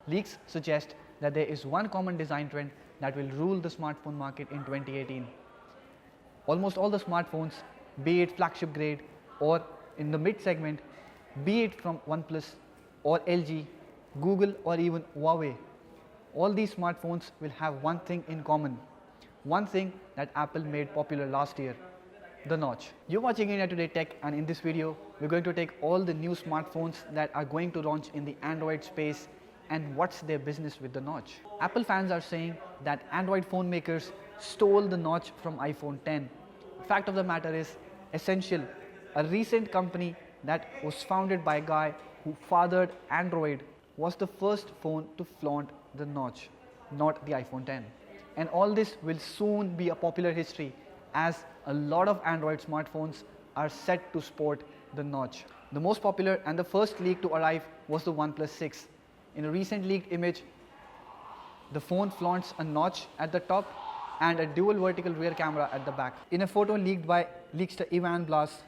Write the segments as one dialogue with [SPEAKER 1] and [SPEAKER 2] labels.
[SPEAKER 1] Leaks suggest that there is one common design trend that will rule the smartphone market in 2018. Almost all the smartphones, be it flagship grade or in the mid segment, be it from OnePlus or LG, Google or even Huawei, all these smartphones will have one thing in common, one thing that Apple made popular last year, the notch. You're watching India Today Tech, and in this video we're going to take all the new smartphones that are going to launch in the Android space and what's their business with the notch. Apple fans are saying that Android phone makers stole the notch from iPhone 10. Fact of the matter is, Essential, a recent company that was founded by a guy who fathered Android, was the first phone to flaunt the notch, not the iPhone 10. And all this will soon be a popular history, as a lot of Android smartphones are set to sport the notch. The most popular and the first leak to arrive was the OnePlus 6. In a recent leaked image, the phone flaunts a notch at the top and a dual vertical rear camera at the back. In a photo leaked by leakster Ivan Blas,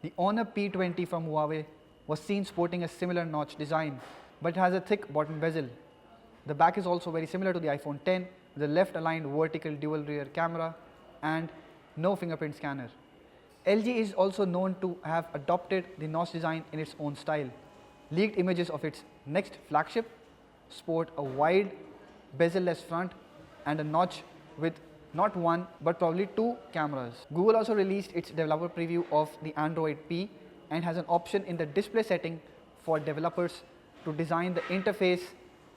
[SPEAKER 1] the Honor P20 from Huawei was seen sporting a similar notch design, but it has a thick bottom bezel. The back is also very similar to the iPhone 10, with a left aligned vertical dual rear camera and no fingerprint scanner. LG is also known to have adopted the notch design in its own style. Leaked images of its next flagship sport a wide bezel-less front and a notch with not one but probably two cameras. Google also released its developer preview of the Android P and has an option in the display setting for developers to design the interface,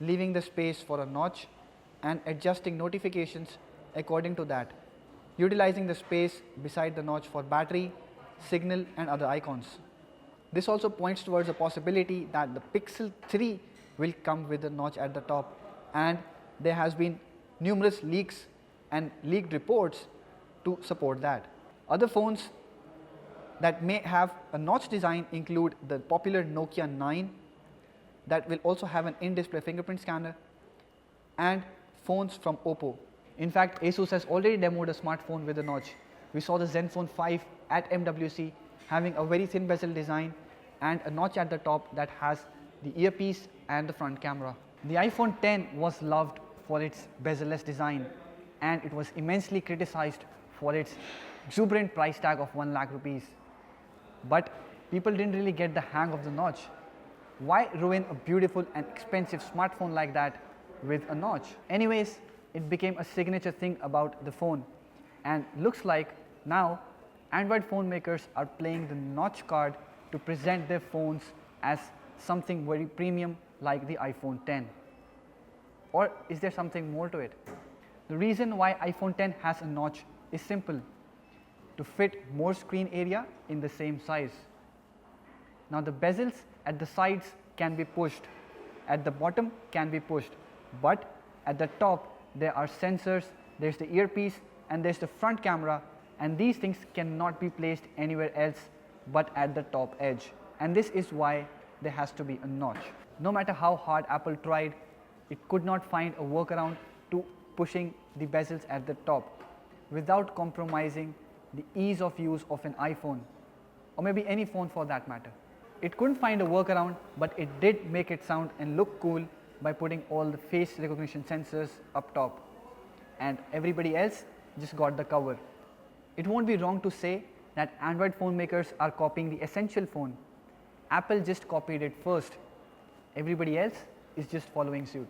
[SPEAKER 1] leaving the space for a notch and adjusting notifications according to that, utilizing the space beside the notch for battery, signal and other icons. This also points towards a possibility that the Pixel 3 will come with a notch at the top, and there has been numerous leaks and leaked reports to support that. Other phones that may have a notch design include the popular Nokia 9 that will also have an in-display fingerprint scanner, and phones from Oppo. In fact, Asus has already demoed a smartphone with a notch. We saw the Zenfone 5 at MWC having a very thin bezel design and a notch at the top that has the earpiece and the front camera. The iPhone 10 was loved for its bezel-less design, and it was immensely criticized for its exuberant price tag of 1 lakh rupees. But people didn't really get the hang of the notch. Why ruin a beautiful and expensive smartphone like that with a notch? Anyways, it became a signature thing about the phone, and looks like now Android phone makers are playing the notch card to present their phones as something very premium like the iPhone 10. Or is there something more to it? The reason why iPhone 10 has a notch is simple: to fit more screen area in the same size. Now the bezels at the sides can be pushed, at the bottom can be pushed, but at the top there are sensors, there's the earpiece and there's the front camera, and these things cannot be placed anywhere else but at the top edge, and this is why there has to be a notch. No matter how hard Apple tried, it could not find a workaround to pushing the bezels at the top without compromising the ease of use of an iPhone, or maybe any phone for that matter. It couldn't find a workaround, but it did make it sound and look cool by putting all the face recognition sensors up top, and everybody else just got the cover. It won't be wrong to say that Android phone makers are copying the Essential phone. Apple just copied it first. Everybody else is just following suit.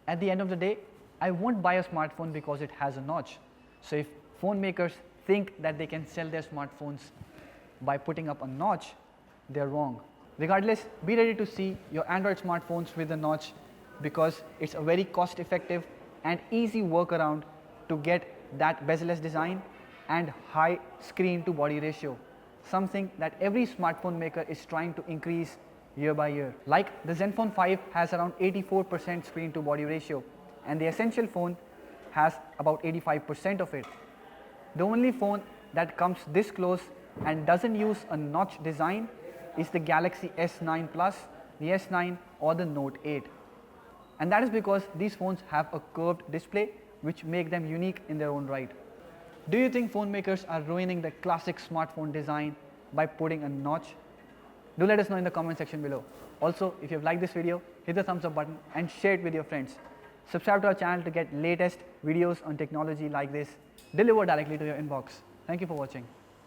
[SPEAKER 1] At the end of the day, I won't buy a smartphone because it has a notch. So if phone makers think that they can sell their smartphones by putting up a notch, they're wrong. Regardless, be ready to see your Android smartphones with a notch, because it's a very cost effective and easy workaround to get that bezel-less design and high screen to body ratio, something that every smartphone maker is trying to increase year by year. Like the Zenfone 5 has around 84% screen to body ratio, and the Essential phone has about 85% of it. The only phone that comes this close and doesn't use a notch design is the Galaxy S9 Plus, the S9 or the Note 8. And that is because these phones have a curved display which make them unique in their own right. Do you think phone makers are ruining the classic smartphone design by putting a notch? Do let us know in the comment section below. Also, if you've liked this video, hit the thumbs up button and share it with your friends. Subscribe to our channel to get latest videos on technology like this delivered directly to your inbox. Thank you for watching.